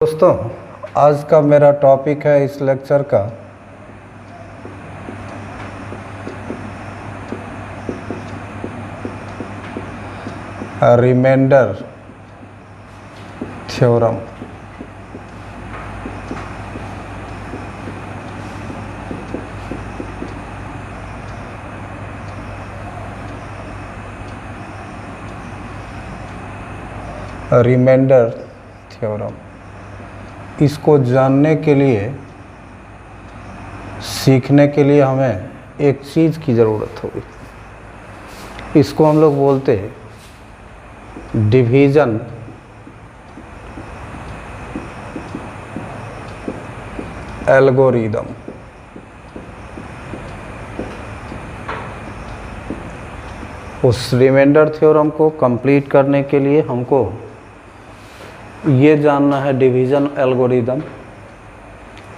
दोस्तों, आज का मेरा टॉपिक है इस लेक्चर का रिमाइंडर थ्योरम। रिमाइंडर थ्योरम, इसको जानने के लिए, सीखने के लिए हमें एक चीज़ की ज़रूरत होगी। इसको हम लोग बोलते हैं डिवीज़न एल्गोरिदम। उस रिमाइंडर थ्योरम को कंप्लीट करने के लिए हमको ये जानना है डिवीज़न एल्गोरिदम,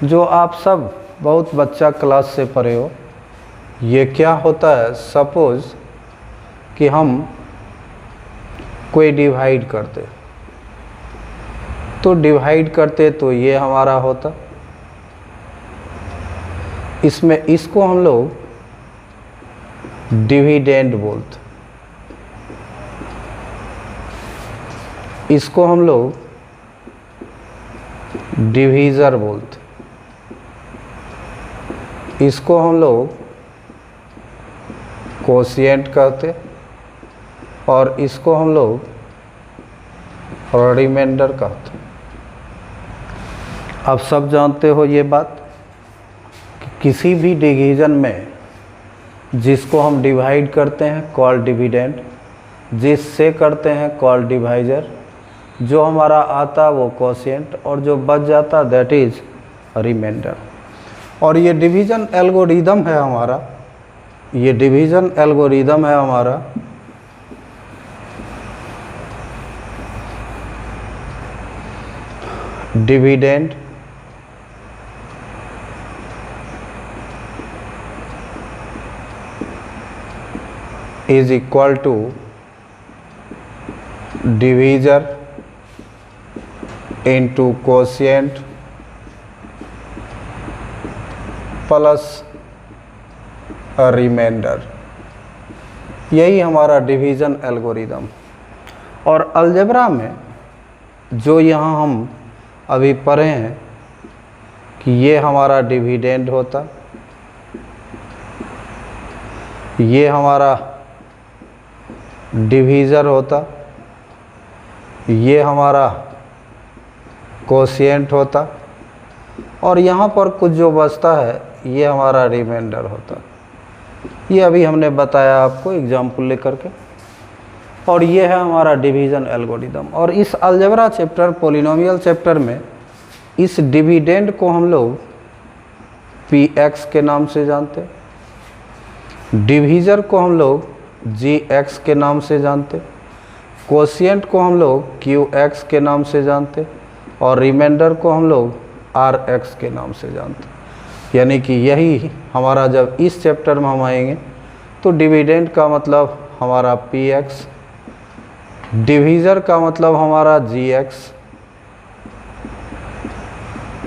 जो आप सब बहुत बच्चा क्लास से पढ़े हो। ये क्या होता है? सपोज़ कि हम कोई डिवाइड करते, तो ये हमारा होता। इसमें इसको हम लोग डिविडेंड बोलते, इसको हम लोग डिवीज़र बोलते, इसको हम लोग कोशिएंट कहते, और इसको हम लोग रिमाइंडर कहते। आप सब जानते हो ये बात कि किसी भी डिवीज़न में जिसको हम डिवाइड करते हैं कॉल डिविडेंड, जिससे करते हैं कॉल डिवाइजर, जो हमारा आता वो कोशिएंट, और जो बच जाता दैट इज रिमाइंडर। और ये डिवीज़न एल्गोरिदम है हमारा, ये डिवीज़न एल्गोरिदम है हमारा dividend is equal to divisor into quotient plus remainder. यही हमारा डिवीज़न एल्गोरिदम। और अलजेब्रा में जो यहाँ हम अभी पढ़े हैं कि ये हमारा डिविडेंड होता, ये हमारा डिवीज़र होता, ये हमारा कोशिएंट होता, और यहाँ पर कुछ जो बचता है ये हमारा रिमाइंडर होता। ये अभी हमने बताया आपको एग्जाम्पल लेकर के। और ये है हमारा डिवीज़न एल्गोरिदम। और इस अलजेब्रा चैप्टर, पॉलिनोमियल चैप्टर में इस डिविडेंड को हम लोग px के नाम से जानते, डिवीज़र को हम लोग gx के नाम से जानते, कोशिएंट को हम लोग qx के नाम से जानते, और रिमाइंडर को हम लोग rx के नाम से जानते। यानी कि यही हमारा, जब इस चैप्टर में हम आएंगे तो डिविडेंड का मतलब हमारा px, डिवीज़र का मतलब हमारा gx,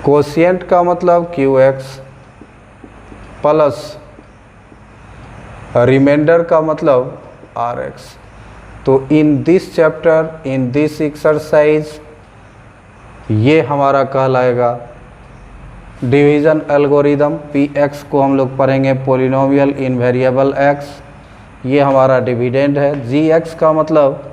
कोशिएंट का मतलब qx, प्लस रिमाइंडर का मतलब rx। तो in this chapter, in this exercise, ये हमारा कहलाएगा डिवीज़न एल्गोरिदम। px को हम लोग पढ़ेंगे पॉलिनोमियल इन वेरिएबल x, ये हमारा डिविडेंड है। gx का मतलब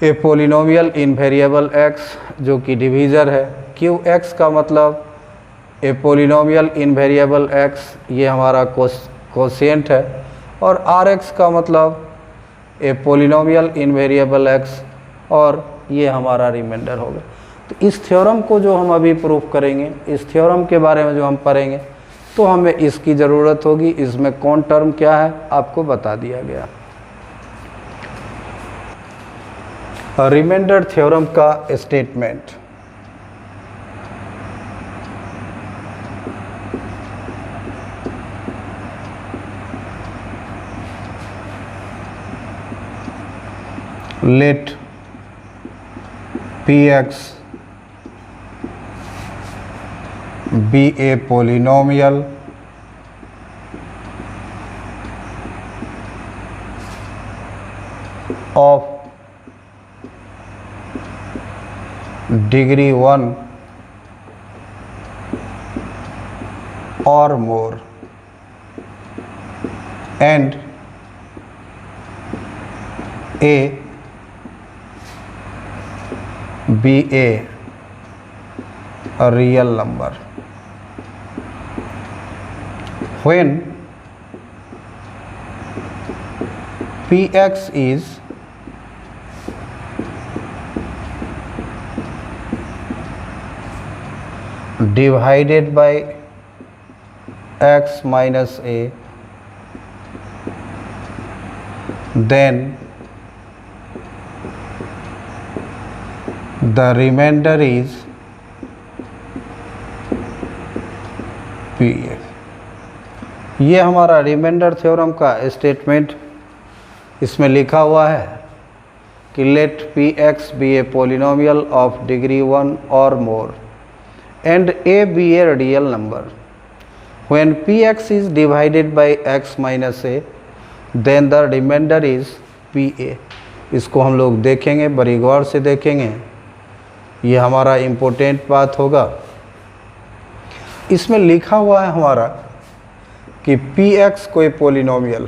a polynomial in variable x जो कि डिवीज़र है। qx का मतलब a polynomial in variable x, ये हमारा कोशिएंट है। और rx का मतलब a polynomial in variable x, और ये हमारा रिमाइंडर होगा। तो इस थ्योरम को जो हम अभी प्रूफ करेंगे, इस थ्योरम के बारे में जो हम पढ़ेंगे, तो हमें इसकी ज़रूरत होगी। इसमें कौन टर्म क्या है आपको बता दिया गया। रिमाइंडर थ्योरम का statement, let px be a polynomial of degree 1 or more and a be a real number when px is divided by x minus a, then the remainder is PA। ये हमारा remainder theorem का statement इसमें लिखा हुआ है कि let p x b a polynomial of degree 1 और मोर and a be a real number when px is divided by x minus a then the remainder is pa। इसको हम लोग देखेंगे, बड़ी गौर से देखेंगे, ये हमारा इम्पोर्टेंट बात होगा। इसमें लिखा हुआ है हमारा कि px कोई पोलिनोमियल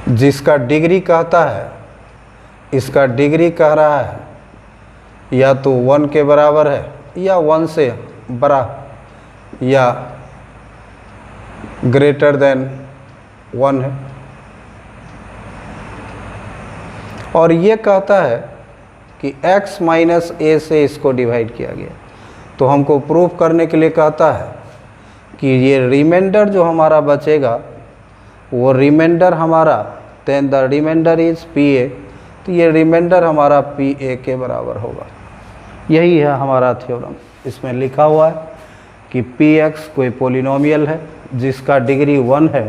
जिसका डिग्री कहता है, इसका डिग्री कह रहा है या तो 1 के बराबर है या 1 से बड़ा या ग्रेटर देन 1 है, और ये कहता है कि x माइनस a से इसको डिवाइड किया गया। तो हमको प्रूफ करने के लिए कहता है कि ये रिमाइंडर जो हमारा बचेगा वो रिमाइंडर हमारा then the remainder is pa, तो ये रिमाइंडर हमारा pa के बराबर होगा। यही है हमारा थ्योरम। इसमें लिखा हुआ है कि px कोई पोलिनोमियल है जिसका डिग्री 1 है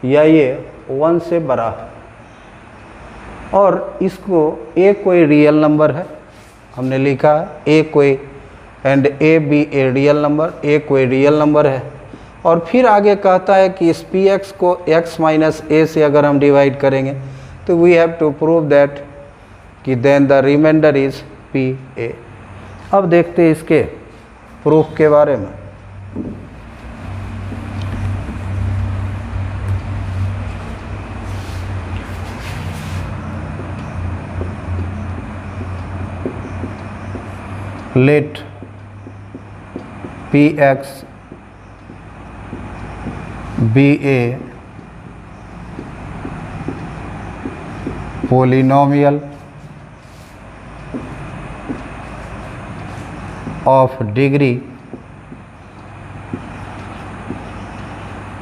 या ये 1 से बड़ा है, और इसको a कोई रियल नंबर है, हमने लिखा है a कोई and a b a real number, a कोई रियल नंबर है, और फिर आगे कहता है कि इस px को x माइनस a से अगर हम डिवाइड करेंगे तो we have to prove that कि then the remainder is pa। अब देखते हैं इसके प्रूफ के बारे में। Let px be a polynomial of degree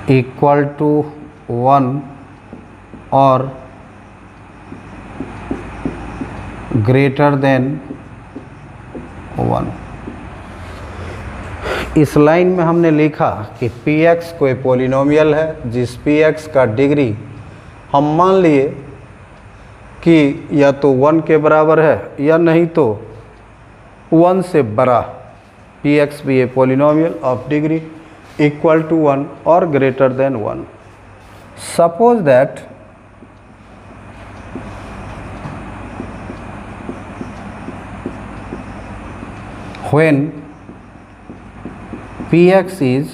equal to 1 or greater than 1। इस लाइन में हमने लिखा कि px कोई पोलिनोमियल है जिस px का डिग्री हम मान लिए कि या तो 1 के बराबर है या नहीं तो 1 से बड़ा। px भी a polynomial of degree equal to 1 और greater than 1। Suppose that when px is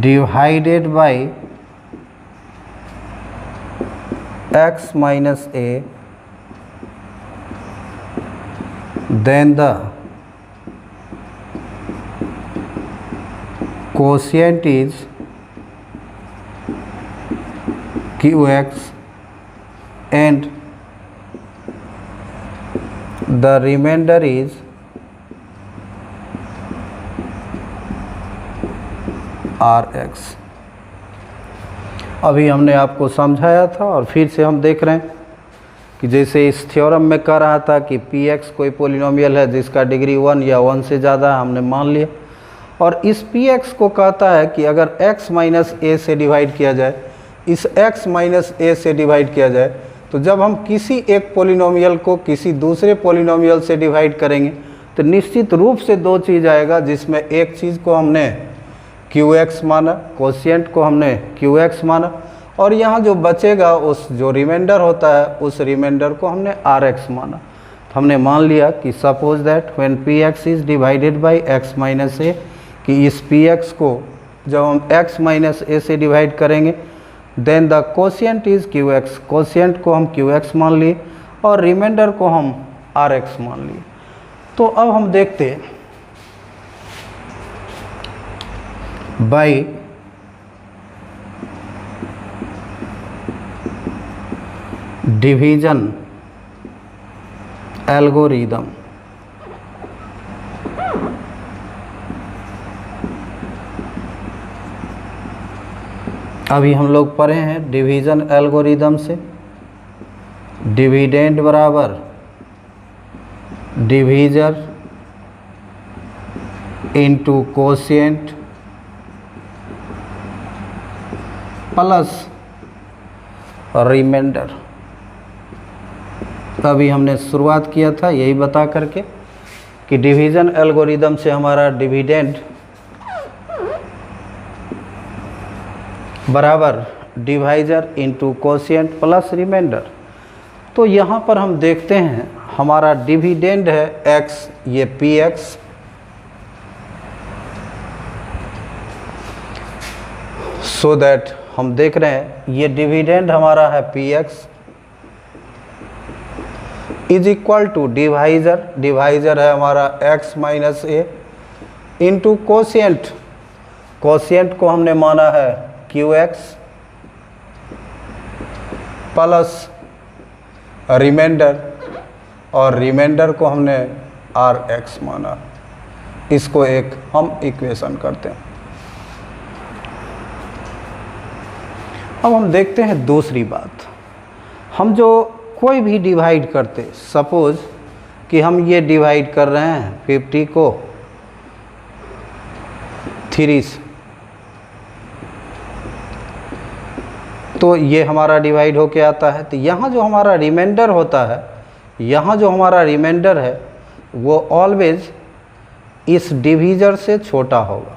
divided by x minus a, then the quotient is qx and the remainder is rx। अभी हमने आपको समझाया था और फिर से हम देख रहे हैं कि जैसे इस थ्योरम में कह रहा था कि px कोई पोलिनोमियल है जिसका डिग्री 1 या 1 से ज़्यादा है, हमने मान लिया। और इस px को कहता है कि अगर x माइनस a से डिवाइड किया जाए, इस x माइनस a से डिवाइड किया जाए तो जब हम किसी एक पॉलिनोमियल को किसी दूसरे पॉलिनोमियल से डिवाइड करेंगे तो निश्चित रूप से दो चीज़ आएगा, जिसमें एक चीज़ को हमने QX माना, कोशिएंट को हमने QX माना, और यहाँ जो बचेगा उस जो रिमाइंडर होता है उस रिमाइंडर को हमने RX माना। तो हमने मान लिया कि suppose that when PX is divided by x minus a, कि इस PX को जब हम x माइनस a से डिवाइड करेंगे then the quotient is QX, quotient को हम QX मान लिए और रिमाइंडर को हम RX मान लिए। तो अब हम देखते हैं बाय डिवीजन एल्गोरिदम, अभी हम लोग पढ़े हैं डिवीजन एल्गोरिदम से डिविडेंड बराबर divisor into quotient plus remainder. अभी हमने शुरुआत किया था यही बता करके कि डिवीजन एल्गोरिदम से हमारा डिविडेंड बराबर divisor into quotient plus remainder. तो यहाँ पर हम देखते हैं हमारा डिविडेंड है x, ये PX, सो दैट हम देख रहे हैं ये डिविडेंड हमारा है PX is equal to divisor, divisor है हमारा x minus a into quotient, quotient को हमने माना है QX प्लस रिमाइंडर, और रिमाइंडर को हमने RX माना। इसको एक हम इक्वेशन करते हैं। अब हम देखते हैं दूसरी बात, हम जो कोई भी डिवाइड करते, सपोज कि हम ये डिवाइड कर रहे हैं 50 को 3 से, तो ये हमारा डिवाइड होके आता है। तो यहाँ जो हमारा रिमाइंडर होता है, यहाँ जो हमारा रिमाइंडर है वो ऑलवेज इस डिवीजर से छोटा होगा।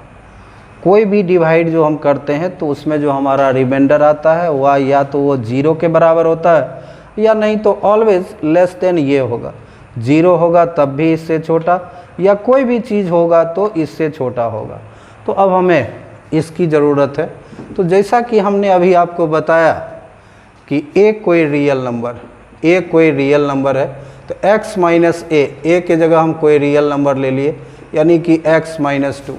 कोई भी डिवाइड जो हम करते हैं तो उसमें जो हमारा रिमाइंडर आता है वह या तो वो 0 के बराबर होता है या नहीं तो ऑलवेज लेस देन ये होगा। 0 होगा तब भी इससे छोटा, या कोई भी चीज़ होगा तो इससे छोटा होगा। तो अब हमें इसकी ज़रूरत है। तो जैसा कि हमने अभी आपको बताया कि a कोई रियल नंबर, a कोई रियल नंबर है, तो x माइनस a के जगह हम कोई रियल नंबर ले लिए यानी कि x माइनस 2।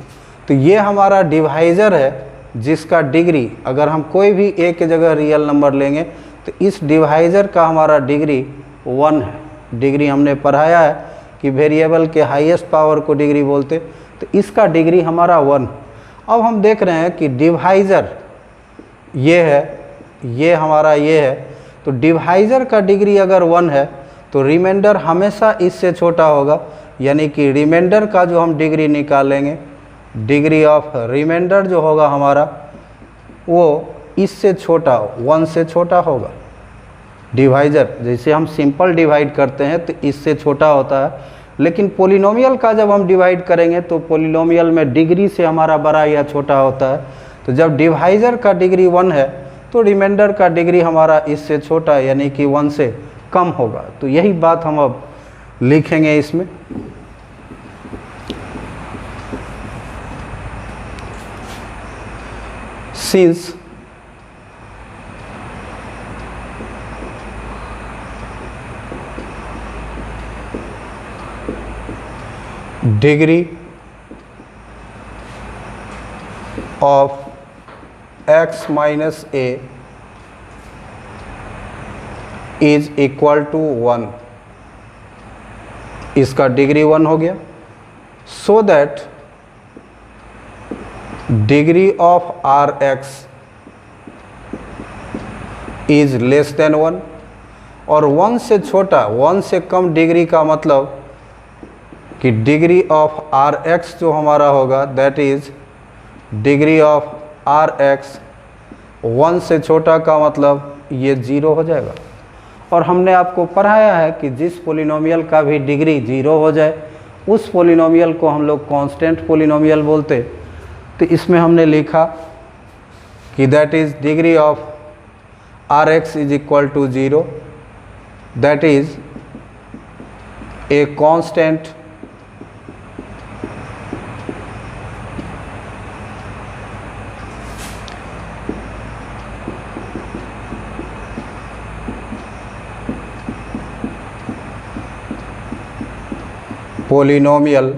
तो ये हमारा डिवाइजर है जिसका डिग्री, अगर हम कोई भी a के जगह रियल नंबर लेंगे तो इस डिवाइजर का हमारा डिग्री 1 है। डिग्री हमने पढ़ाया है कि वेरिएबल के हाईएस्ट पावर को डिग्री बोलते, तो इसका डिग्री हमारा 1। अब हम देख रहे हैं कि डिवाइजर ये है, ये हमारा ये है, तो डिवाइजर का डिग्री अगर 1 है तो रिमाइंडर हमेशा इससे छोटा होगा, यानी कि रिमाइंडर का जो हम डिग्री निकालेंगे, डिग्री ऑफ रिमाइंडर जो होगा हमारा वो इससे छोटा 1 से छोटा होगा। डिवाइजर जैसे हम सिंपल डिवाइड करते हैं तो इससे छोटा होता है, लेकिन पॉलिनोमियल का जब हम डिवाइड करेंगे तो पॉलिनोमियल में डिग्री से हमारा बड़ा या छोटा होता है। तो जब डिवाइजर का डिग्री 1 है तो रिमाइंडर का डिग्री हमारा इससे छोटा यानी कि 1 से कम होगा। तो यही बात हम अब लिखेंगे इसमें। Since degree of x minus a is equal to 1, इसका डिग्री 1 हो गया, so that degree of Rx is less than 1, और 1 से छोटा 1 से कम डिग्री का मतलब कि डिग्री ऑफ Rx जो हमारा होगा that is degree of Rx 1 से छोटा का मतलब ये 0 हो जाएगा। और हमने आपको पढ़ाया है कि जिस पोलिनोमियल का भी डिग्री 0 हो जाए उस पोलिनोमियल को हम लोग कांस्टेंट पोलिनोमियल बोलते। तो इसमें हमने लिखा कि that is degree of R X is equal to 0, that is a constant polynomial.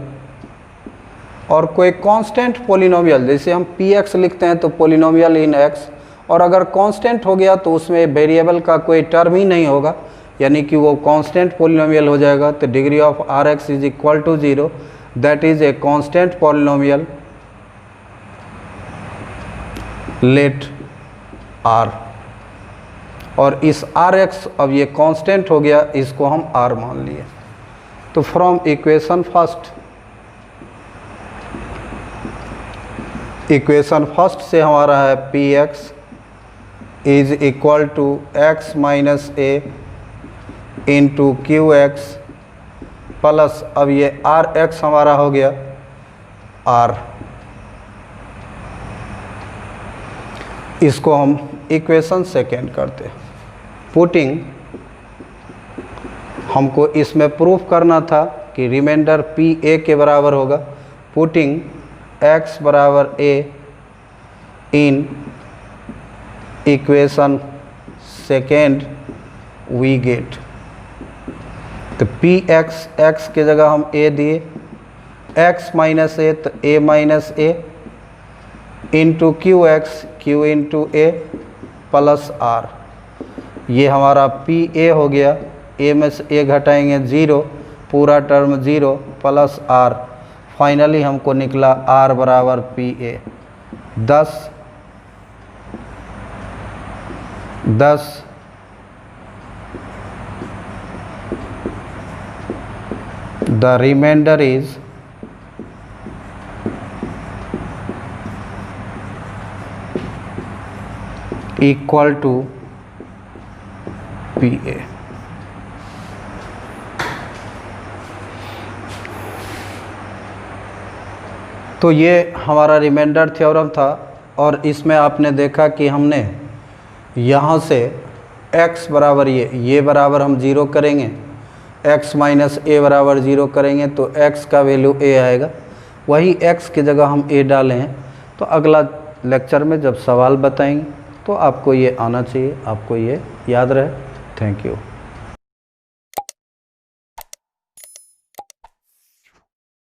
और कोई कांस्टेंट पोलिनोमियल, जैसे हम पी एक्स लिखते हैं तो पोलिनोमियल इन एक्स, और अगर कांस्टेंट हो गया तो उसमें वेरिएबल का कोई टर्म ही नहीं होगा, यानी कि वो कांस्टेंट पोलिनोमियल हो जाएगा। तो degree of R X is equal to 0, that is a constant polynomial let R. और इस आर एक्स, अब ये कांस्टेंट हो गया, इसको हम आर मान लिए। तो फ्रॉम इक्वेशन फर्स्ट से हमारा है P X is equal to X minus A into Q X plus, अब ये आर एक्स हमारा हो गया आर। इसको हम इक्वेशन सेकेंड करते। पुटिंग, हमको इसमें प्रूफ करना था कि रिमाइंडर पी ए के बराबर होगा। पुटिंग x बराबर a in equation second we get, तो पी एक्स, एक्स के जगह हम a दिए, x माइनस ए तो a minus A into Q X, Q into A plus R. ये हमारा पी ए हो गया, ए में से ए घटाएंगे 0, पूरा टर्म 0 प्लस आर। फाइनली हमको निकला आर बराबर P A 10 the remainder is equal to P A. तो ये हमारा रिमाइंडर थ्योरम था, और इसमें आपने देखा कि हमने यहाँ से x बराबर ये बराबर हम 0 करेंगे, x माइनस ए बराबर 0 करेंगे तो x का वैल्यू a आएगा, वही x की जगह हम a डाले हैं। तो अगला लेक्चर में जब सवाल बताएंगे तो आपको ये आना चाहिए, आपको ये याद रहे। Thank you.